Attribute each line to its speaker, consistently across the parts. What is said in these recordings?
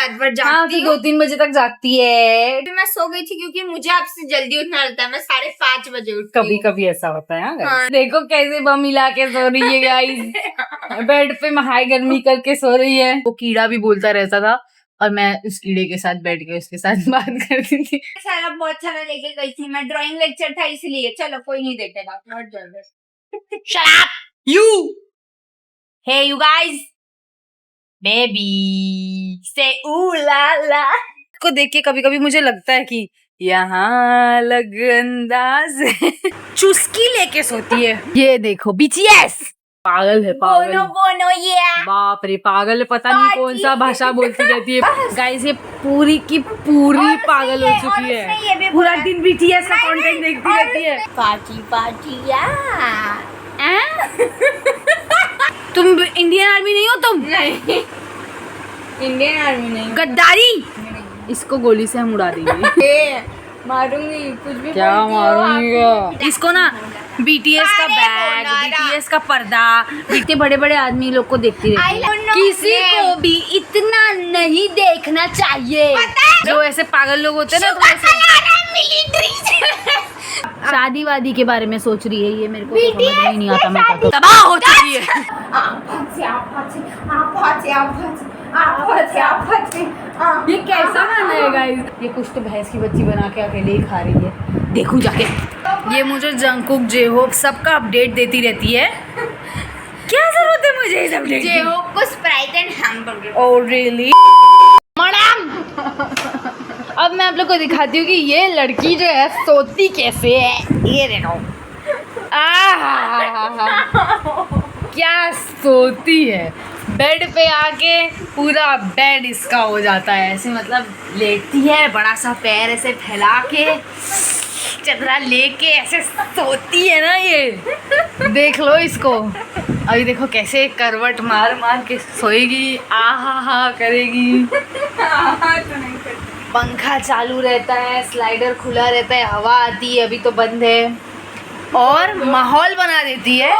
Speaker 1: रात भर
Speaker 2: हाँ,
Speaker 1: जागती
Speaker 2: तो 2-3 बजे तक जागती है।
Speaker 1: मैं सो गई थी क्योंकि मुझे आपसे जल्दी उठना रहता है। मैं 5:30 बजे उठती
Speaker 2: कभी
Speaker 1: हूँ।
Speaker 2: कभी ऐसा होता है। हाँ,
Speaker 1: हाँ।
Speaker 2: देखो कैसे बम मिला के सो रही है गाइस। बेड पे हाई गर्मी करके सो रही है। वो कीड़ा भी बोलता रहता था और मैं उस कीड़े के साथ बैठ के उसके साथ बात करती थी।
Speaker 1: सारा बहुत सारा लेके गई थी मैं। ड्राइंग लेक्चर था इसलिए। चलो कोई नहीं देखेगा। Not jealous. Shut up, you. Hey you guys, baby, say ooh la la.
Speaker 2: को देख के कभी कभी मुझे लगता है कि यहाँ लग अंदाज चुस्की लेके सोती है। ये देखो BTS पागल है, पागल।
Speaker 1: बोनो बोनो yeah.
Speaker 2: बाप रे पागल है, पता नहीं कौन सा भाषा बोलती रहती है। गाइस ये पूरी की पूरी पागल हो चुकी है। पूरा दिन BTS का कंटेंट देखती रहती है।
Speaker 1: पार्टी पार्टी यार।
Speaker 2: तुम इंडियन आर्मी नहीं हो तुम?
Speaker 1: नहीं, इंडियन आर्मी नहीं।
Speaker 2: गद्दारी। इसको गोली से हम उड़ा देंगे।
Speaker 1: मारूंगी कुछ भी।
Speaker 2: क्या
Speaker 1: बोलती हो
Speaker 2: मारूंगी?
Speaker 1: आप।
Speaker 2: इसको ना BTS का
Speaker 1: अरे
Speaker 2: बैग,
Speaker 1: बोनारा।
Speaker 2: BTS का पर्दा, इतने बड़े बड़े आदमी लोग को देखती रहती है।
Speaker 1: I don't know
Speaker 2: किसी
Speaker 1: name.
Speaker 2: को भी इतना नहीं देखना चाहिए।
Speaker 1: पता है?
Speaker 2: जो ऐसे पागल लोग होते हैं ना, तो ऐसे शादी वादी के बारे में सोच रही है ये। मेरे को तो समझ में ही नहीं आता। मैं क्या करूं? तबाह हो चुकी है। ये कैसा गाना है गाइस? ये कुछ तो भैंस की बच्ची बना के अकेले ही खा रही है। देखो जाके। ये मुझे जंगकुक, J-Hope सबका अपडेट देती रहती है। क्या जरूरत है मुझे इस अपडेट की?
Speaker 1: J-Hope को Sprite and hamburger.
Speaker 2: Oh really? Madam अब मैं आप लोग को दिखाती हूँ कि ये लड़की जो है सोती कैसे है। ये देखो क्या सोती है। बेड पे आके पूरा बेड इसका हो जाता है ऐसे, मतलब लेटती है बड़ा सा पैर ऐसे फैला के, चदरा लेके ऐसे सोती है ना। ये देख लो इसको। अभी देखो कैसे करवट मार मार के सोएगी। हा करेगी। पंखा चालू रहता है, स्लाइडर खुला रहता है, हवा आती है। अभी तो बंद है और माहौल बना देती है।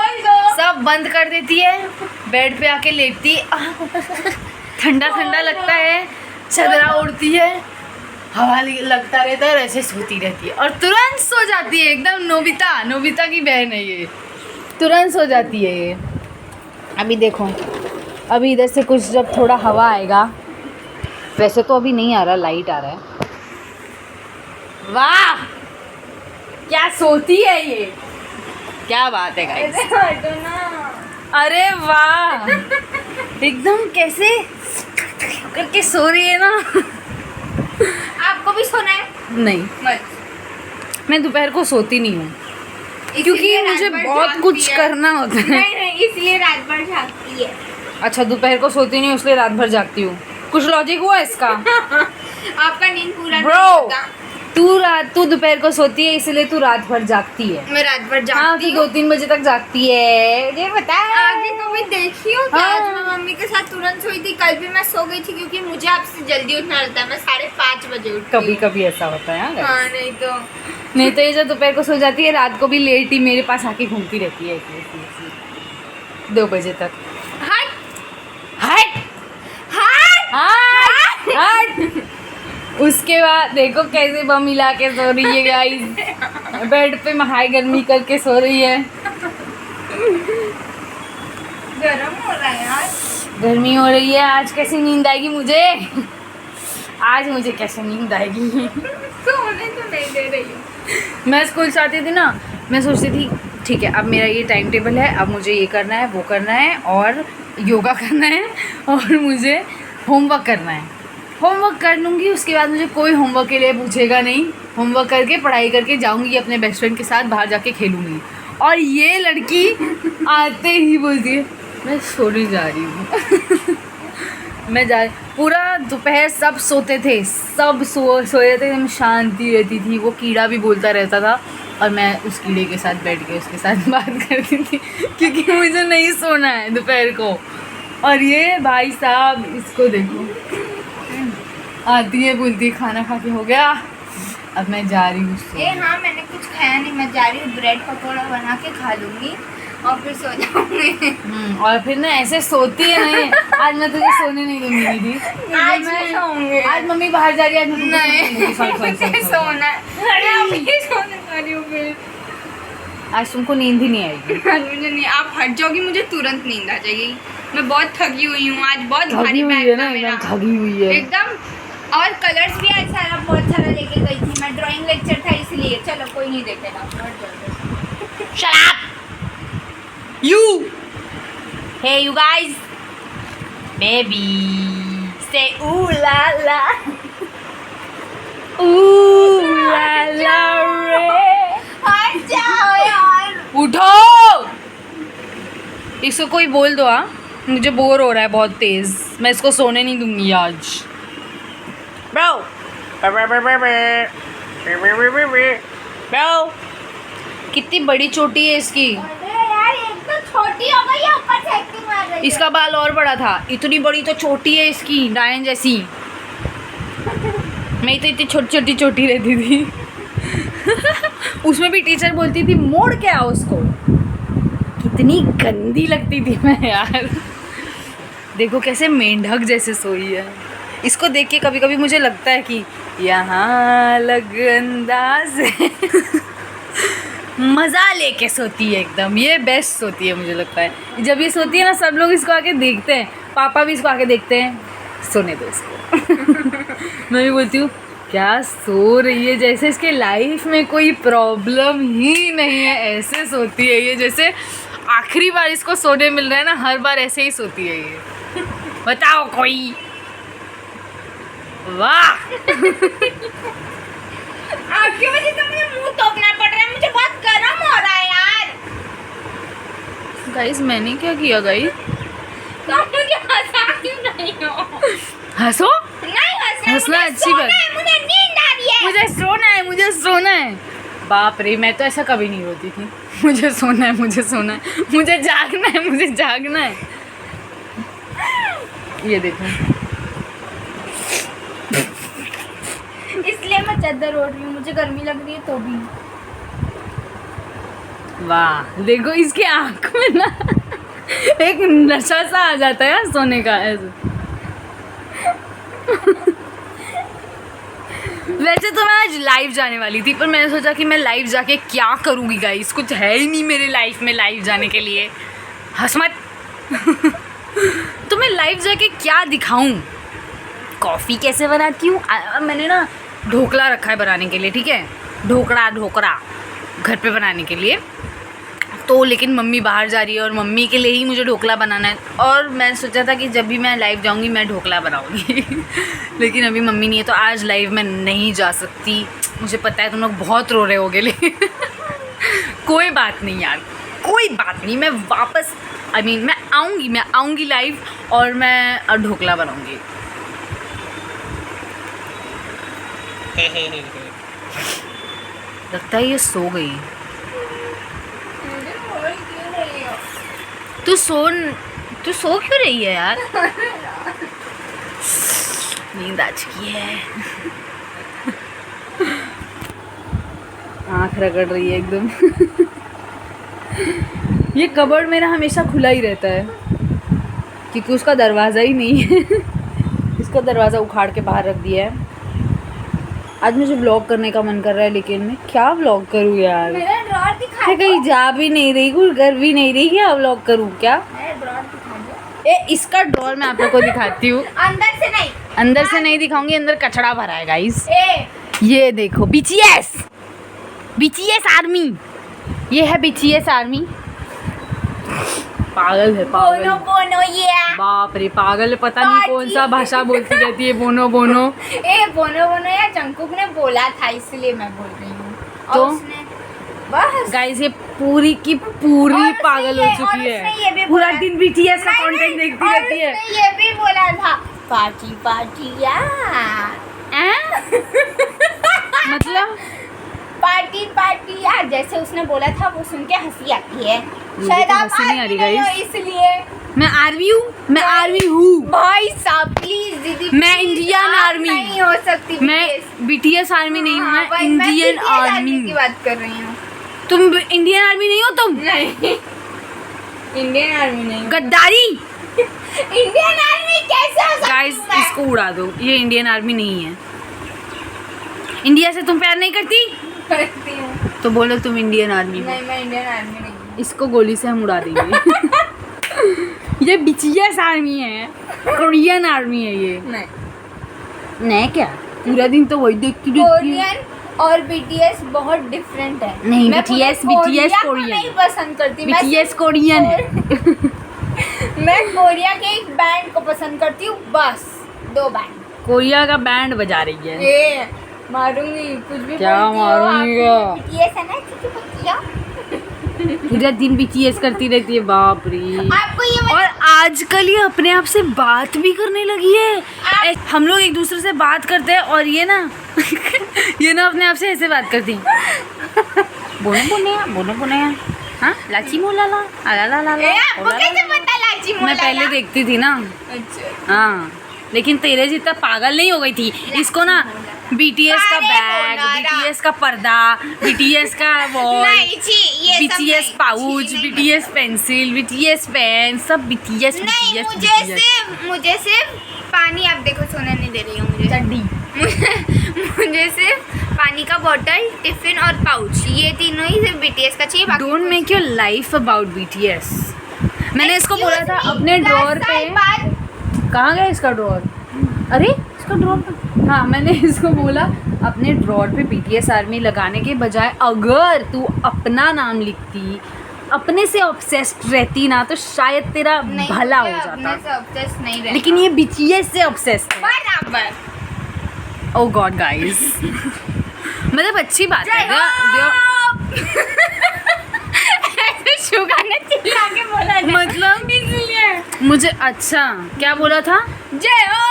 Speaker 2: सब बंद कर देती है, बेड पे आके लेटती। ठंडा ठंडा लगता है, चदरा उड़ती है, हवा लगता रहता है, ऐसे सोती रहती है और तुरंत सो जाती है। एकदम नोबिता की बहन है ये। तुरंत सो जाती है ये। अभी देखो, अभी इधर से कुछ जब थोड़ा हवा आएगा, वैसे तो अभी नहीं आ रहा, लाइट आ रहा है। वाह क्या सोती है ये। क्या बात है गाइस। अरे वाह एकदम कैसे करके सो रही है ना।
Speaker 1: आपको भी सोना है?
Speaker 2: नहीं,
Speaker 1: मत।
Speaker 2: मैं दोपहर को सोती नहीं हूँ क्योंकि
Speaker 1: इसलिए
Speaker 2: मुझे
Speaker 1: रात भर
Speaker 2: बहुत
Speaker 1: जागती
Speaker 2: कुछ
Speaker 1: है।
Speaker 2: करना होता है।
Speaker 1: नहीं, इसलिए रात भर जागती है।
Speaker 2: अच्छा दोपहर को सोती नहीं हूँ इसलिए रात भर जागती हूँ। कुछ लॉजिक हुआ इसका?
Speaker 1: आपका नींद पूरा नहीं
Speaker 2: ब्रो
Speaker 1: होता।
Speaker 2: तू दोपहर को सोती है इसलिए तू रात भर जागती है।
Speaker 1: मैं रात भर
Speaker 2: हाँ,
Speaker 1: जागती
Speaker 2: तू
Speaker 1: हूँ।
Speaker 2: 2-3 बजे तक जागती है, ये बता।
Speaker 1: आगे कभी देखी हो क्या?
Speaker 2: हाँ।
Speaker 1: आज मैं मम्मी के साथ तुरंत सोई थी। कल भी मैं सो गई थी क्योंकि मुझे आपसे जल्दी उठना रहता है। मैं 5:30 बजे उठती
Speaker 2: कभी
Speaker 1: हूँ।
Speaker 2: कभी ऐसा होता है।
Speaker 1: हाँ, नहीं तो
Speaker 2: ये जब दोपहर को सो जाती है, रात को भी लेट ही मेरे पास आके घूमती रहती है ऐसे 2 बजे तक।
Speaker 1: हट
Speaker 2: हट
Speaker 1: हट
Speaker 2: हट। उसके बाद देखो कैसे बम मिला के सो रही है गाइस। बेड पे हाई गर्मी करके सो रही है।
Speaker 1: गरम हो रहा है यार।
Speaker 2: गर्मी हो रही है। आज कैसी नींद आएगी मुझे? आज मुझे कैसे नींद आएगी?
Speaker 1: सोने तो नहीं दे रही हूँ।
Speaker 2: मैं स्कूल से आती थी ना, मैं सोचती थी ठीक है अब मेरा ये टाइम टेबल है, अब मुझे ये करना है, वो करना है और योगा करना है और मुझे होमवर्क करना है। होमवर्क कर लूँगी, उसके बाद मुझे कोई होमवर्क के लिए पूछेगा नहीं। होमवर्क करके पढ़ाई करके जाऊँगी अपने बेस्ट फ्रेंड के साथ, बाहर जाके खेलूँगी। और ये लड़की आते ही बोलती है मैं सोने जा रही हूँ। पूरा दोपहर सब सोते थे, सब सोए थे, एकदम शांति रहती थी। वो कीड़ा भी बोलता रहता था और मैं उस कीड़े के साथ बैठ के उसके साथ बात करती थी क्योंकि मुझे नहीं सोना है दोपहर को। और ये भाई साहब इसको देखो, आती है बोलती है खाना खा के हो गया, अब मैं जा रही हूँ।
Speaker 1: हाँ, मैंने कुछ खाया नहीं, मैं जा रही हूँ। ब्रेड पकौड़ा बना के खा लूँगी और फिर सो जाऊंगी।
Speaker 2: और फिर ना ऐसे सोती है नहीं। आज मैं तुझे सोने नहीं दूंगी दीदी।
Speaker 1: आज मैं सोऊंगी।
Speaker 2: आज मम्मी बाहर जा रही है, आज मैं तुझे
Speaker 1: नहीं,
Speaker 2: सोने नहीं दूंगी।
Speaker 1: मुझे सोना है। मैं अभी सोने वाली हूँ फिर।
Speaker 2: आज तुमको नींद ही नहीं आएगी।
Speaker 1: आज मुझे नहीं, आप हट जाओगी, मुझे तुरंत नींद आ जाएगी। मैं बहुत थकी हुई हूँ, आज बहुत
Speaker 2: थकी
Speaker 1: भारी
Speaker 2: हुई
Speaker 1: बैग
Speaker 2: है
Speaker 1: था
Speaker 2: ना,
Speaker 1: मेरा।
Speaker 2: एकदम थकी हुई है
Speaker 1: एकदम। और कलर्स भी आज सारा बहुत सारा लेके गई थी मैं, ड्राइंग लेक्चर था इसलिए। चलो कोई नहीं देखेगा। Shut up! You! Hey you guys! Baby! Say ooh la la! Ooh la la रे! हट जाओ यार!
Speaker 2: उठो। इसको कोई बोल दो। हाँ, मुझे बोर हो रहा है बहुत तेज। मैं इसको सोने नहीं दूंगी आज।
Speaker 1: Bro! Bro!
Speaker 2: कितनी बड़ी चोटी है इसकी।
Speaker 1: अरे यार, एक तो छोटी हो गई है, ऊपर से एक्टिंग मार रही है।
Speaker 2: इसका बाल और बड़ा था। इतनी बड़ी तो चोटी है इसकी, डायन जैसी। मैं तो इतनी छोटी छोटी चोटी रहती थी। उसमें भी टीचर बोलती थी मोड़ के आओ उसको। कितनी गंदी लगती थी मैं यार। देखो कैसे मेंढक जैसे सोई है। इसको देख के कभी कभी मुझे लगता है कि यहाँ लग अंदाज है। मज़ा लेके सोती है एकदम। ये बेस्ट सोती है मुझे लगता है। जब ये सोती है ना, सब लोग इसको आके देखते हैं। पापा भी इसको आके देखते हैं। सोने दो इसको। मैं भी बोलती हूँ क्या सो रही है, जैसे इसके लाइफ में कोई प्रॉब्लम ही नहीं है। ऐसे सोती है ये, जैसे आखिरी बार इसको सोने मिल रहा है ना, हर बार ऐसे ही सोती है ये। बताओ कोई। वाह।
Speaker 1: आपकी वजह से मुझे मुंह तोपना पड़ रहा है, मुझे बहुत गर्म हो रहा है यार।
Speaker 2: गाइस मैंने क्या किया गाइस?
Speaker 1: तुम मुझे हंसा क्यों नहीं हो?
Speaker 2: हंसो।
Speaker 1: नहीं हंसना,
Speaker 2: हंसना
Speaker 1: मुझे
Speaker 2: अच्छी
Speaker 1: सोना
Speaker 2: बात।
Speaker 1: है, मुझे नींद आ रही है।
Speaker 2: मुझे सोना है, मुझे सोना है। बाप रे, मैं तो ऐसा कभी नहीं होती थी। मुझे सोना है, मुझे सोना है, मुझे जागना है, मुझे जागना है। ये देखो,
Speaker 1: इसलिए मैं चादर ओढ़ रही हूँ, मुझे गर्मी लग रही है तो भी।
Speaker 2: वाह देखो इसकी आँख में ना एक नशा सा आ जाता है सोने का ऐसे। वैसे तो मैं आज लाइव जाने वाली थी, पर मैंने सोचा कि मैं लाइव जाके क्या करूँगी गाइस, कुछ है ही नहीं मेरे लाइफ में लाइव जाने के लिए। हंस मत। तो मैं लाइव जाके क्या दिखाऊं? कॉफ़ी कैसे बनाती हूँ? मैंने ना ढोकला रखा है बनाने के लिए, ठीक है, ढोकरा घर पे बनाने के लिए। तो लेकिन मम्मी बाहर जा रही है और मम्मी के लिए ही मुझे ढोकला बनाना है। और मैं सोचा था कि जब भी मैं लाइव जाऊंगी मैं ढोकला बनाऊंगी। लेकिन अभी मम्मी नहीं है तो आज लाइव में नहीं जा सकती। मुझे पता है तुम लोग बहुत रो रहे होगे, लेकिन कोई बात नहीं यार, कोई बात नहीं। मैं वापस मैं आऊँगी लाइव और मैं ढोकला बनाऊँगी। लगता है ये सो गई। तू सो क्यों रही है यार? नींद आ चुकी है। आँख रगड़ रही है एकदम। ये कबर्ड मेरा हमेशा खुला ही रहता है क्योंकि उसका दरवाज़ा ही नहीं है। इसका दरवाज़ा उखाड़ के बाहर रख दिया है। आज मुझे व्लॉग करने का मन कर रहा है, लेकिन मैं क्या व्लॉग करूँ यार?
Speaker 1: मेरा ड्रॉअर दिखा
Speaker 2: मैं कहीं जा भी नहीं रही, कुछ कर भी नहीं रही, क्या व्लॉग करूँ क्या?
Speaker 1: मेरा ड्रॉअर दिखा दो।
Speaker 2: इसका ड्रॉअर मैं आप लोग को दिखाती हूँ।
Speaker 1: अंदर से नहीं,
Speaker 2: अंदर से नहीं दिखाऊंगी, अंदर कचड़ा भरा है गाइस।
Speaker 1: ए
Speaker 2: ये देखो BTS आर्मी, ये है BTS आर्मी। पागल है पागल।
Speaker 1: बोनो ये
Speaker 2: बाप रे पागल है, पता नहीं कौन सा भाषा बोलती रहती है। बोनो
Speaker 1: ए बोनो या जंकुक ने बोला था इसलिए मैं बोल रही हूँ। और
Speaker 2: तो?
Speaker 1: उसने बस
Speaker 2: गाइस ये पूरी की पूरी
Speaker 1: और
Speaker 2: पागल हो
Speaker 1: उसने
Speaker 2: चुकी
Speaker 1: ये
Speaker 2: है,
Speaker 1: भी
Speaker 2: पूरा
Speaker 1: बोला-
Speaker 2: दिन BTS का
Speaker 1: नहीं,
Speaker 2: कंटेंट
Speaker 1: नहीं,
Speaker 2: देखती
Speaker 1: और
Speaker 2: रहती है।
Speaker 1: उसने ये भी बोला था पार्टी यार।
Speaker 2: मतलब
Speaker 1: पार्टी यार, जैसे उसने बोला था वो सुन के हंसी आती है।
Speaker 2: मुझे
Speaker 1: शायद
Speaker 2: तो
Speaker 1: आप
Speaker 2: हंसी नहीं आ रही
Speaker 1: आर्मी नहीं हो
Speaker 2: guys।
Speaker 1: इसलिए।
Speaker 2: मैं आर्मी हूँ।
Speaker 1: भाई साहब प्लीज दीदी,
Speaker 2: मैं
Speaker 1: please,
Speaker 2: इंडियन
Speaker 1: आप
Speaker 2: आर्मी।
Speaker 1: नहीं हो सकती
Speaker 2: मैं BTS आर्मी नहीं हूँ, मैं
Speaker 1: भाई,
Speaker 2: इंडियन
Speaker 1: BTS
Speaker 2: आर्मी।
Speaker 1: की बात कर रही हूँ।
Speaker 2: तुम इंडियन आर्मी नहीं हो तुम?
Speaker 1: नहीं इंडियन आर्मी नहीं,
Speaker 2: गद्दारी।
Speaker 1: इंडियन आर्मी कैसे हो सकती
Speaker 2: गाइस
Speaker 1: हूँ मैं?
Speaker 2: इसको उड़ा दो, ये इंडियन आर्मी नहीं है। इंडिया से तुम प्यार नहीं करती
Speaker 1: करती हूँ।
Speaker 2: तो बोलो तुम इंडियन आर्मी हो।
Speaker 1: नहीं, मैं इंडियन आर्मी नहीं हूँ।
Speaker 2: इसको गोली से हम उड़ा देंगे। ये बीटीएस आर्मी है, कोरियन आर्मी है ये।
Speaker 1: नहीं,
Speaker 2: नहीं क्या, पूरा दिन तो वही देखती रहती है।
Speaker 1: कोरियन और बीटीएस बहुत डिफरेंट है।
Speaker 2: नहीं,
Speaker 1: मैं पूरे
Speaker 2: BTS
Speaker 1: कोरिया को
Speaker 2: कोरियन
Speaker 1: नहीं पसंद करती। मैं
Speaker 2: बीटीएस
Speaker 1: सिर्फ
Speaker 2: कोरियन है।
Speaker 1: मैं कोरिया के एक बैंड को पसंद करती हूँ, बस 2 बैंड।
Speaker 2: कोरिया का बैंड बजा रही है।
Speaker 1: ये मारूंगी कुछ भी
Speaker 2: क्या
Speaker 1: बोलती हो,
Speaker 2: मारूंगी
Speaker 1: आप
Speaker 2: क्या?
Speaker 1: BTS है ना, चिकी पतिया।
Speaker 2: पूरा दिन बीटीएस करती रहती है, बाप रे।
Speaker 1: आपको ये
Speaker 2: और आजकल ये अपने आप से बात भी करने लगी है। हम लोग एक दूसरे से बात करते हैं और ये ना ये ना अपने आप से ऐसे बात करती हैं। बोले हाँ, लाची मोला ला ला ला ला
Speaker 1: ए, आपको कैसे पता लाची मोला
Speaker 2: मैं पहले
Speaker 1: ला?
Speaker 2: देखती थी ना।
Speaker 1: अच्छा,
Speaker 2: हाँ, लेकिन तेरे जितना पागल नहीं हो गई थी। इसको ना बीटीएस का
Speaker 1: अरे
Speaker 2: बैग,
Speaker 1: बोनारा।
Speaker 2: बीटीएस का पर्दा, बीटीएस का वॉल,
Speaker 1: नहीं छी, ये सब
Speaker 2: बीटीएस
Speaker 1: नहीं,
Speaker 2: पाउच,
Speaker 1: छी, नहीं,
Speaker 2: बीटीएस पेंसिल, बीटीएस पेन, सब बीटीएस
Speaker 1: नहीं, मुझे सिर्फ पानी, आप देखो सोना नहीं दे रही हो मुझे।
Speaker 2: चड्डी।
Speaker 1: मुझे सिर्फ पानी का बोतल, टिफिन और पाउच, ये तीनों ही सिर्फ बीटीएस का चाहिए। बाकी
Speaker 2: don't make your life about BTS. मैंने इसको बोला था
Speaker 1: Excuse me,
Speaker 2: अपने
Speaker 1: 10
Speaker 2: ड्रॉअर
Speaker 1: साल
Speaker 2: पे।
Speaker 1: बाद
Speaker 2: कहाँ गया इसका ड्रॉअर? अरे इसका ड्रॉअर पे, हाँ, मैंने इसको बोला अपने ड्रॉअर पे बीटीएस आर्मी लगाने के बजाय अगर तू अपना नाम लिखती, अपने से ऑब्सेस्ड रहती ना, तो शायद तेरा
Speaker 1: नहीं,
Speaker 2: भला हो
Speaker 1: मुझे अपने
Speaker 2: जाता।
Speaker 1: से obsessed नहीं रहना।
Speaker 2: लेकिन ये बीटीएस से ऑब्सेस्ड है।
Speaker 1: बराबर।
Speaker 2: ओह गॉड गाइस। मतलब अच्छी बात है।
Speaker 1: ऐसे शुगा ने चिल्ला के बोला ना,
Speaker 2: मतलब
Speaker 1: इसलिए
Speaker 2: मुझे अच्छा क्या बोला था?
Speaker 1: जय हो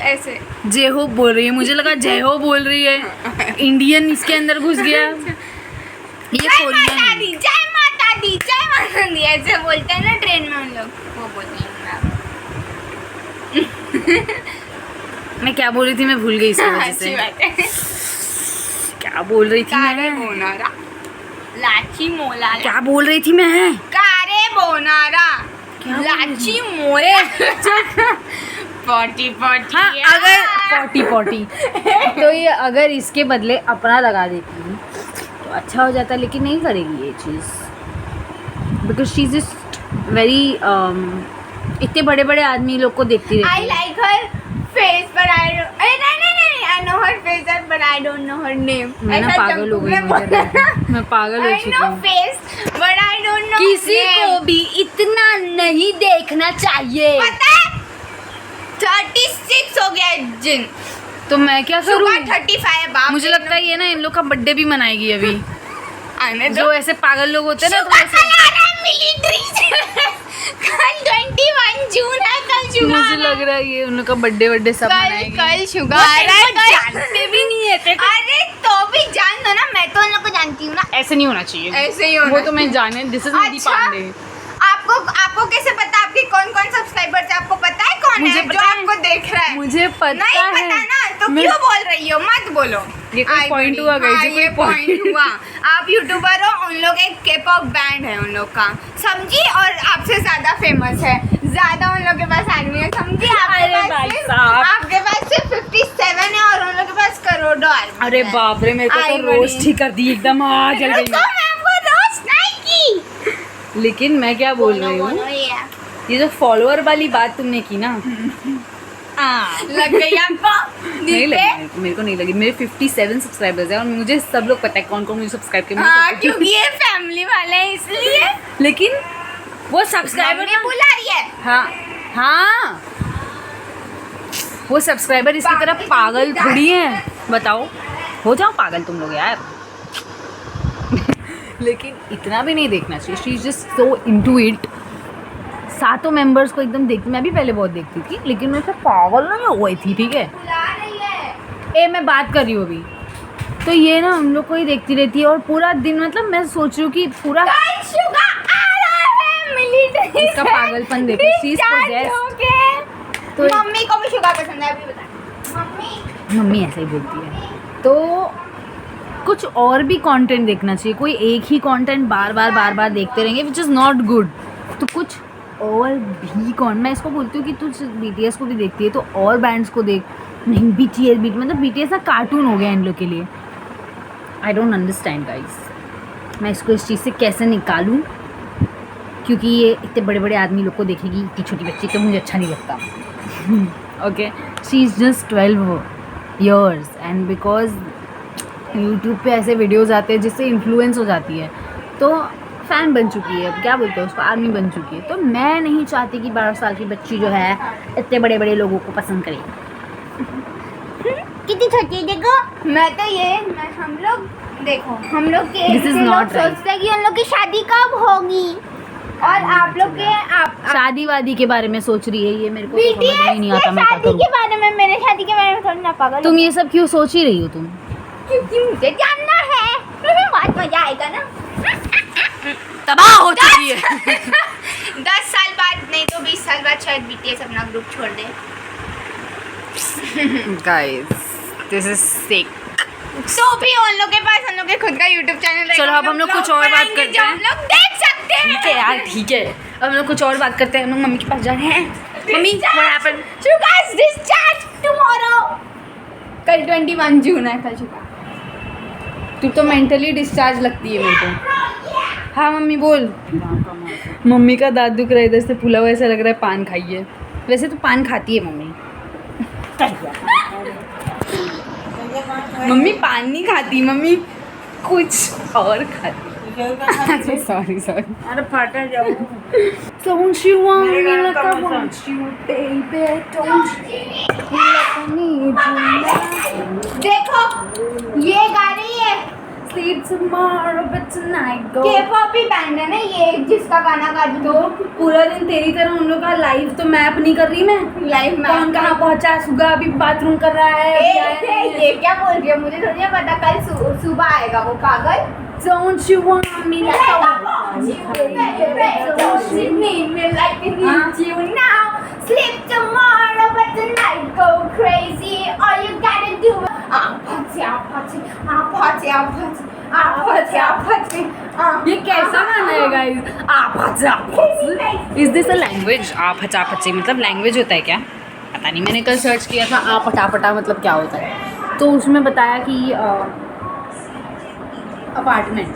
Speaker 1: ऐसे।
Speaker 2: जय हो बोल रही है, मुझे लगा जय हो बोल रही है। इंडियन इसके अंदर घुस गया। ये
Speaker 1: जय
Speaker 2: कोरियन
Speaker 1: माता
Speaker 2: है।
Speaker 1: दी, जय माता दी, जय माता दी, ऐसे बोलते हैं ना ट्रेन में हम लोग, वो बोलते हैं।
Speaker 2: मैं क्या बोल रही थी, मैं भूल गई इसकी वजह
Speaker 1: अच्छी
Speaker 2: से।
Speaker 1: बात है।
Speaker 2: क्या बोल रही थी
Speaker 1: कारे
Speaker 2: मैं?
Speaker 1: बोनारा, लाची मोला,
Speaker 2: क्या बोल रही थी मैं?
Speaker 1: कारे बोनारा,
Speaker 2: क्या बोल रही
Speaker 1: लाची मोरे, पॉटी पॉटी।
Speaker 2: हाँ, अगर पॉटी तो ये अगर इसके बदले अपना लगा देती तो अच्छा हो जाता, लेकिन नहीं करेगी ये चीज़, because she is just very इतने बड़े बड़े आदमी लोग को देखती
Speaker 1: I
Speaker 2: रहती है।
Speaker 1: like her face but I don't, नहीं, I know her face but I don't know her name।
Speaker 2: मैं ना
Speaker 1: ऐसा
Speaker 2: पागल हो
Speaker 1: जंगल
Speaker 2: गई,
Speaker 1: में
Speaker 2: मुझे
Speaker 1: बोला
Speaker 2: लगा।
Speaker 1: ना।
Speaker 2: मैं पागल हो
Speaker 1: I
Speaker 2: चुकी
Speaker 1: know
Speaker 2: हूँ।
Speaker 1: face but I don't know
Speaker 2: किसी
Speaker 1: name।
Speaker 2: को भी इतना नहीं देखना चाहिए।
Speaker 1: पता है 36 हो गया है जिन,
Speaker 2: तो मैं क्या करूँ?
Speaker 1: सुबह 35 बाप।
Speaker 2: मुझे लगता है ये ना इन लोग का बर्थडे भी मनाएगी अभी।
Speaker 1: आने दो।
Speaker 2: जो ऐसे पागल लोग होते हैं ना, तो
Speaker 1: शुगर
Speaker 2: ऐसे
Speaker 1: कल आ रहा है मिलिट्री से। कल 21 जून है, कल शुगर
Speaker 2: मुझे लग रहा है ये उन लोग का बर्थडे सब मनाएगी।
Speaker 1: कल शुगर आ रहा है, कल
Speaker 2: जानते भी नहीं है तेरे को।
Speaker 1: अरे तो भी जान दो ना, मैं तो उन लोग को जानती हूँ ना।
Speaker 2: ऐसे नहीं होना चाहिए।
Speaker 1: ऐसे ही होना
Speaker 2: वो तो मैं जाने, दिस इज निधि
Speaker 1: अच्छा,
Speaker 2: पांडे।
Speaker 1: आपको कैसे पता आपके कौन कौन सब्सक्राइबर्स है? आपको पता है कौन
Speaker 2: मुझे
Speaker 1: है जो
Speaker 2: पता है।
Speaker 1: आपको देख रहा है?
Speaker 2: मुझे पता
Speaker 1: नहीं
Speaker 2: है।
Speaker 1: पता ना, तो
Speaker 2: मैं-
Speaker 1: क्यों बोल रही हो? मत बोलो।
Speaker 2: ये कोई
Speaker 1: आई
Speaker 2: point
Speaker 1: बड़ी,
Speaker 2: हुआ guys,
Speaker 1: हाँ,
Speaker 2: ये कोई
Speaker 1: ये
Speaker 2: point
Speaker 1: पॉइंट हुआ। आप यूट्यूबर हो, उन लोग एक K-pop बैंड है उन लोग का, समझी? और आपसे ज्यादा फेमस है, ज्यादा उन लोग के पास आदमी है, समझी?
Speaker 2: अरे भाई साहब।
Speaker 1: आपके पास सिर्फ 57 है और उन लोग के पास करोड़ों आदमी।
Speaker 2: अरे बाप रे, मेरे को
Speaker 1: आई
Speaker 2: तो
Speaker 1: बड़ी।
Speaker 2: रोस्ट ही कर दी एकदम, आ जल
Speaker 1: रुको,
Speaker 2: गई।
Speaker 1: मैं आपको रोस्ट नहीं की।
Speaker 2: लेकिन मैं क्या बोल रही
Speaker 1: बोलो,
Speaker 2: हूँ,
Speaker 1: ये
Speaker 2: ये जो फॉलोअर वाली बात तुमने की ना,
Speaker 1: लग गई आपको?
Speaker 2: नहीं
Speaker 1: दिल पे?
Speaker 2: लगी, मेरे को नहीं लगी। मेरे 57 सब्सक्राइबर्स हैं और मुझे सब लोग पता है कौन कौन मुझे सब्सक्राइब किया।
Speaker 1: हाँ, क्योंकि ये फैमिली वाले हैं इसलिए।
Speaker 2: लेकिन वो सब्सक्राइबर
Speaker 1: मम्मी बुला रही है।
Speaker 2: हाँ, वो सब्सक्राइबर इसकी तरह
Speaker 1: पागल
Speaker 2: पागल
Speaker 1: की
Speaker 2: थोड़ी हैं। बताओ, हो जाओ पागल तुम लोग यार। लेकिन इतना भी नहीं देखना चाहिए। She is just so into it. सातों मेंबर्स को एकदम देखती, मैं भी पहले बहुत देखती थी, लेकिन मैं से पागल नहीं हो गई थी, ठीक है?
Speaker 1: बुला रही है।
Speaker 2: मैं बात कर रही हूँ अभी। तो ये ना हम लोग को ही देखती रहती है और पूरा दिन, मतलब मैं सोच रही हूँ कि पूरा
Speaker 1: कल शुगा आ रहा है मिलिट्री
Speaker 2: इसका
Speaker 1: से।
Speaker 2: पागलपन देखो, she is
Speaker 1: डिस्चार्ज
Speaker 2: possessed।
Speaker 1: होके।
Speaker 2: तो
Speaker 1: मम्मी को भी शुगा पसंद है, अभी बता। मम्मी
Speaker 2: मम्मी ऐसे ही बोलती है। तो कुछ और भी कंटेंट देखना चाहिए। कोई एक ही कंटेंट बार बार देखते रहेंगे विच इज़ नॉट गुड। तो कुछ और भी मैं इसको बोलती हूँ कि तू BTS को भी देखती है तो और बैंड्स को देख। नहीं BTS मतलब BTS ना कार्टून हो गया इन लोग के लिए। आई डोंट अंडरस्टैंड गाइस, मैं इसको इस चीज़ से कैसे निकालूँ, क्योंकि ये इतने बड़े बड़े आदमी लोग को देखेगी, इतनी छोटी बच्ची, तो मुझे अच्छा नहीं लगता। Okay, she is just 12 years and because YouTube पे ऐसे वीडियोज़ आते हैं जिससे इन्फ्लुएंस हो जाती है, तो फ़ैन बन चुकी है, क्या बोलते हैं उसको, आर्मी बन चुकी है। तो मैं नहीं चाहती कि 12 साल की बच्ची जो है इतने बड़े बड़े लोगों को पसंद करे।
Speaker 1: कितनी छोटी है देखो। मैं तो ये हम लोग देखो, हम लोग के
Speaker 2: This is
Speaker 1: लोग
Speaker 2: not right.
Speaker 1: सोचते हैं कि उन लोग की शादी कब होगी, और आप लोग के आप
Speaker 2: शादी वादी के बारे में सोच रही है ये, मेरे को तो समझ में ही नहीं
Speaker 1: BTS
Speaker 2: आता मैं क्या
Speaker 1: शादी के
Speaker 2: करूँ।
Speaker 1: बारे में, मेरे शादी के बारे में थोड़ी ना पागल
Speaker 2: तुम ये सब क्यों सोच ही रही हो तुम?
Speaker 1: क्योंकि मुझे जानना है। बहुत मजा आएगा ना।
Speaker 2: तबाह हो चुकी है।
Speaker 1: 10 साल बाद नहीं तो 20 साल बाद शायद BTS अपना ग्रुप छोड़ दे।
Speaker 2: Guys this is sick.
Speaker 1: तो भी उन लोग के पास उन लोग के खुद का YouTube चैनल रहेगा।
Speaker 2: चलो अब हम लोग कुछ और बात करते
Speaker 1: जो
Speaker 2: हैं।
Speaker 1: हम लोग देख सकते हैं।
Speaker 2: ठीक है यार, ठीक है, अब हम लोग कुछ और बात करते हैं। हम लोग मम्मी के पास जा रहे हैं। Mummy what happened?
Speaker 1: You guys discharge tomorrow। कल 21 जून है, कल चुका।
Speaker 2: तू तो मेंटली डिस्चार्ज लगती है मेरे को। हाँ मम्मी बोल। मम्मी का दांत दुख रहा है, इधर से फूला हुआ ऐसा लग रहा है पान खाई है। वैसे तो पान खाती है मम्मी। मम्मी पान नहीं खाती, मम्मी कुछ और खाती। सॉरी
Speaker 3: अरे फाटा जाओ।
Speaker 2: Don't you want me
Speaker 3: मेरे
Speaker 2: like
Speaker 3: गाना
Speaker 2: I
Speaker 3: का
Speaker 2: want you, baby? Don't you like I need you now?
Speaker 1: देखो ये गा रही है,
Speaker 2: Sleep tomorrow but tonight go.
Speaker 1: K-pop he band है ना ये, जिसका गाना गा रही
Speaker 2: तो पूरा दिन तेरी तरह उन लोग का लाइव तो मैप नहीं कर रही मैं।
Speaker 1: लाइव में।
Speaker 2: कौन कहाँ पहुँचा, सुगा अभी बाथरूम कर रहा है, अभी आया नहीं है।
Speaker 1: ये क्या बोल रही है, मुझे थोड़ी ना पता। कल सुबह आएगा वो पागल।
Speaker 2: Don't you want me like I want you,
Speaker 1: Don't you need me like I need you now? Sleep tomorrow but tonight go crazy. All you gotta do is party, party, party, party, party, party.
Speaker 2: ये कैसा गाना है guys? आप is this a language? आप हचा पचे मतलब language होता है क्या? पता नहीं, मैंने कल सर्च किया था आप हटापटा मतलब क्या होता है, तो उसमें बताया कि अपार्टमेंट,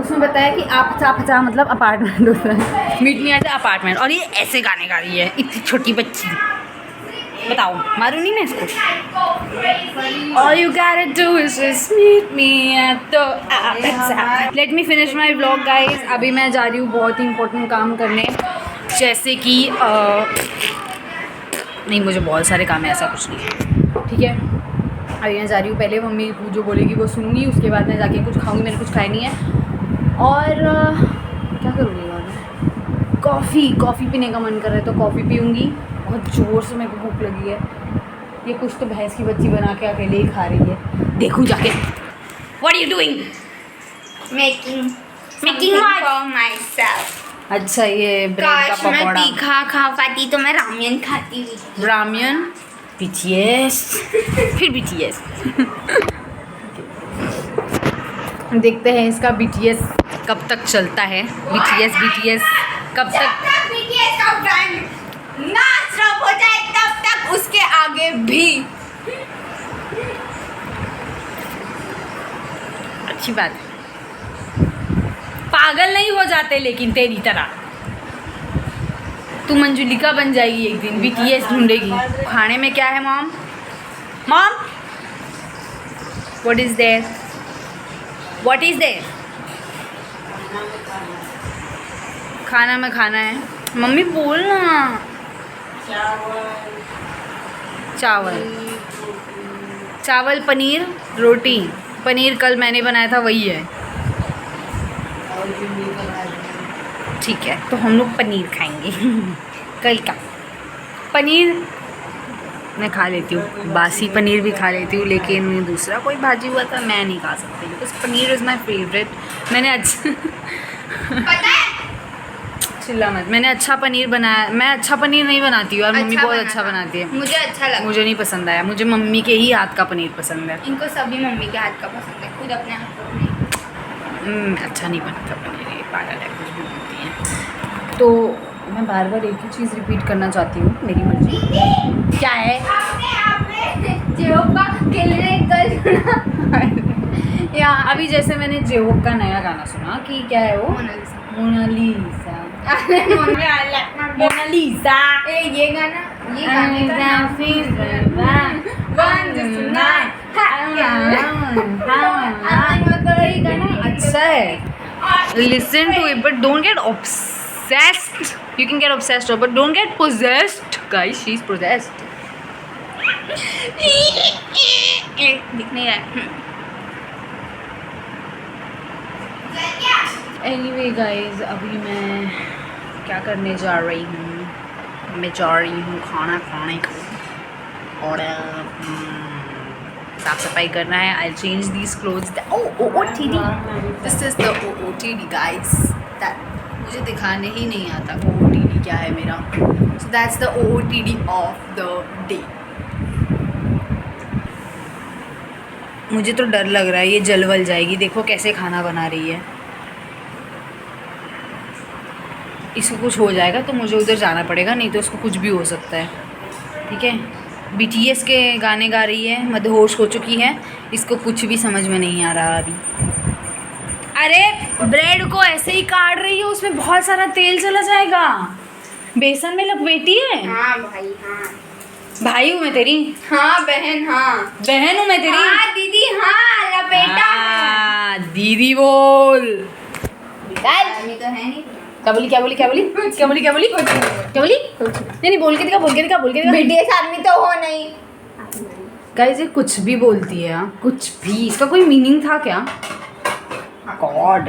Speaker 2: उसमें बताया कि आप हचा मतलब अपार्टमेंट होता है। Meet me at apartment. और ये ऐसे गाने गा रही है इतनी छोटी बच्ची। बताओ, मारू नहीं मैं इसको? All you gotta do is just meet me at the Let me finish my vlog guys। अभी मैं जा रही हूँ बहुत ही इंपॉर्टेंट काम करने, जैसे कि नहीं मुझे बहुत सारे काम है, ऐसा कुछ नहीं है, ठीक है। अभी मैं जा रही हूँ, पहले मम्मी जो बोलेगी वो सुनूंगी, उसके बाद मैं जाके कुछ खाऊंगी, मैंने कुछ खाया नहीं है। और क्या करूँगी मैं? कॉफ़ी पीने का मन कर रहा है तो कॉफ़ी पीऊँगी। बहुत ज़ोर से मेरे को भूख लगी है। ये कुछ तो भैंस की बच्ची बना के अकेले ही खा रही है, देखूँ जाके। What are you doing?
Speaker 1: Making
Speaker 2: what?
Speaker 1: for myself।
Speaker 2: अच्छा ये ब्रेड का
Speaker 1: काश मैं
Speaker 2: पकौड़ा।
Speaker 1: तीखा खा पाती तो मैं रामेन खाती हुई।
Speaker 2: रामियन BTS फिर BTS। देखते हैं इसका BTS कब तक चलता है। BTS कब तक
Speaker 1: BTS का बैंड ना स्टॉप हो जाए तब तक उसके आगे भी।
Speaker 2: अच्छी बात है, पागल नहीं हो जाते लेकिन तेरी तरह तू मंजुलिका बन जाएगी एक दिन, BTS ढूंढेगी। खाने में क्या है मॉम? What is there? खाना में खाना है। मम्मी बोल ना। चावल पनीर रोटी। पनीर कल मैंने बनाया था वही है, ठीक है, तो हम लोग पनीर खाएंगे। कल का पनीर मैं खा लेती हूँ, बासी पनीर भी खा लेती हूँ, लेकिन दूसरा कोई भाजी हुआ था मैं नहीं खा सकती because paneer is my favourite. मैंने आज
Speaker 1: पता है
Speaker 2: चिल्ला मत। मैंने अच्छा पनीर बनाया। मैं अच्छा पनीर नहीं बनाती हूँ और मम्मी
Speaker 1: अच्छा
Speaker 2: बहुत
Speaker 1: बना
Speaker 2: अच्छा
Speaker 1: था।
Speaker 2: बनाती है।
Speaker 1: मुझे अच्छा लगा।
Speaker 2: मुझे नहीं पसंद आया। मुझे मम्मी के ही हाथ का पनीर पसंद है।
Speaker 1: इनको सभी मम्मी के हाथ का पसंद है, खुद अपने हाथ का नहीं।
Speaker 2: अच्छा नहीं बनता पनीर, ये पागल है, कुछ भी बनती है। तो मैं बार बार एक ही चीज़ रिपीट करना चाहती हूँ, मेरी मर्जी। क्या है?
Speaker 1: आपने जेहोब का किलने कल सुना? या
Speaker 2: अभी जैसे मैंने जेहोब का नया गाना सुना कि क्या है वो, मोनालिसा। मोनालिसा।
Speaker 1: ये गाना, ये गाने का नाम
Speaker 2: अच्छा है, listen to it but don't get obsessed. You can get obsessed but don't get possessed. Guys, she's possessed.
Speaker 1: दिख नहीं रहा।
Speaker 2: Anyway guys, अभी मैं क्या करने जा रही हूँ? मैं जा रही हूँ खाना खाने को और साफ सफाई करना है। I change these clothes. OOTD, this is the OOTD guys. मुझे दिखाने ही नहीं आता OOTD क्या है मेरा। So that's the OOTD of the day. मुझे तो डर लग रहा है ये जल वल जाएगी। देखो कैसे खाना बना रही है। इसको कुछ हो जाएगा तो मुझे उधर जाना पड़ेगा, नहीं तो इसको कुछ भी हो सकता है। ठीक है, BTS के गाने गा रही है, मदहोश हो चुकी है, इसको कुछ भी समझ में नहीं आ रहा अभी। अरे ब्रेड को ऐसे ही काट रही है, उसमें बहुत सारा तेल चला जाएगा। बेसन में लपेटी है।
Speaker 1: हाँ भाई, हाँ
Speaker 2: भाई हूँ मैं तेरी।
Speaker 1: हाँ बहन, हाँ
Speaker 2: बहन हूँ मैं तेरी।
Speaker 1: हाँ दीदी, हाँ लपेटा है।
Speaker 2: दीदी बोल।
Speaker 1: आदमी तो है नहीं।
Speaker 2: क्या बोली क्या बोली क्या बोली क्या बोली क्या बोली क्या बोली? नहीं नहीं, बोल के दिखा, बोल के दिखा, बोल के दिखा।
Speaker 1: BTS आदमी तो हो नहीं।
Speaker 2: गाइस ये कुछ भी बोलती है, कुछ भी। इसका कोई मीनिंग था क्या? God,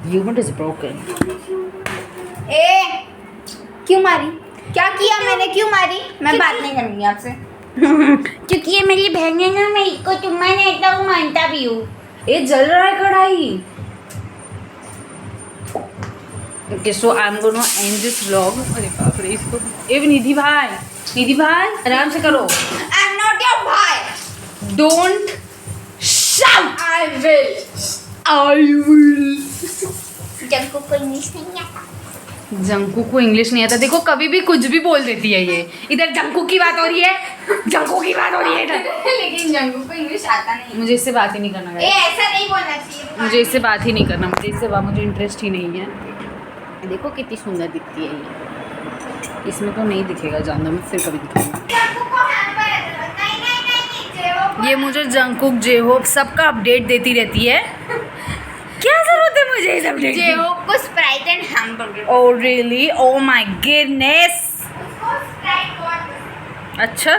Speaker 2: human is broken.
Speaker 1: ए क्यों मारी? क्या किया मैंने, क्यों मारी? मैं बात नहीं करूंगी आपसे।
Speaker 2: क्योंकि ये मेरी बहन है ना, मैं इसको तुम्हारा नेता मानता भी हूँ। ये जल रहा है कढ़ाई। Okay, so I'm gonna end this vlog. अरे बाप रे, इसको ए निधि भाई, निधि भाई आराम से करो।
Speaker 1: आई एम नॉट योर भाई।
Speaker 2: Don't shout.
Speaker 1: I will.
Speaker 2: I will.
Speaker 1: Jungkook को इंग्लिश नहीं आता।
Speaker 2: जंकू को इंग्लिश नहीं आता। देखो कभी भी कुछ भी बोल देती है ये। इधर जंकू की बात हो रही है, जंकू की बात हो रही है इधर।
Speaker 1: लेकिन जंकुक को इंग्लिश आता नहीं।
Speaker 2: मुझे इससे बात ही नहीं करना
Speaker 1: ए
Speaker 2: guys।
Speaker 1: ऐसा नहीं बोलना चाहिए।
Speaker 2: मुझे इससे बात ही नहीं करना। मुझे इंटरेस्ट ही नहीं है। देखो कितनी सुंदर दिखती है ये। इसमें तो नहीं दिखेगा, जानना मैं फिर कभी दिखाऊंगा।
Speaker 1: जंकुक को नहीं नहीं नहीं जेहोब।
Speaker 2: ये मुझे जंकुक जेहोब सबका अपडेट देती रहती है। क्या जरूरत है मुझे इस अपडेट की?
Speaker 1: जेहोब को Sprite and hamburger.
Speaker 2: Oh really? Oh my goodness.
Speaker 1: उसको स्प्राइट बहुत।
Speaker 2: अच्छा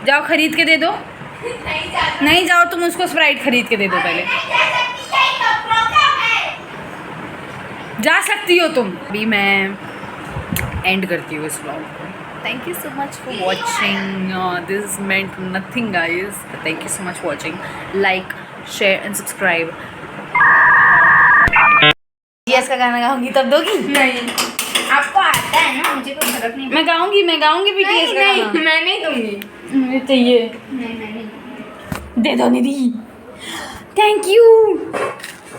Speaker 2: जाओ खरीद के दे दो।
Speaker 1: नहीं जाता।
Speaker 2: नहीं जाओ, तुम उसको स्प्राइट खरीद के दे दो पहले।
Speaker 1: नहीं जा सकती, यही तो प्रॉब्लम है।
Speaker 2: जा सकती हो तुम। अभी मैं एंड करती हूँ इस व्लॉग को। Thank you so much for watching. This meant nothing guys. Thank you so much watching. Like, share and subscribe. BTS का गाना गाऊंगी तब दोगी?
Speaker 1: नहीं, आपको आता है ना, मुझे कोई फर्क नहीं।
Speaker 2: मैं गाऊंगी BTS का
Speaker 1: नहीं,
Speaker 2: गाना।
Speaker 1: मैं नहीं दूंगी।
Speaker 2: मुझे चाहिए।
Speaker 1: नहीं मैं नहीं।
Speaker 2: दे दो निधि। Thank you.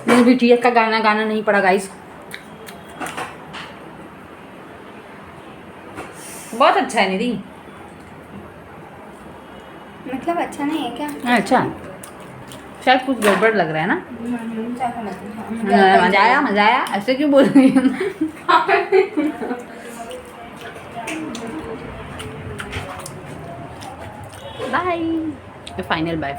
Speaker 2: मैंने BTS का गाना गाना नहीं पड़ा गाइस। बहुत अच्छा है निधि।
Speaker 1: मतलब अच्छा नहीं है क्या?
Speaker 2: अच्छा, शायद कुछ गड़बड़ लग रहा है ना। मजा आया ऐसे क्यों बोल रही है? बाय। Final bye.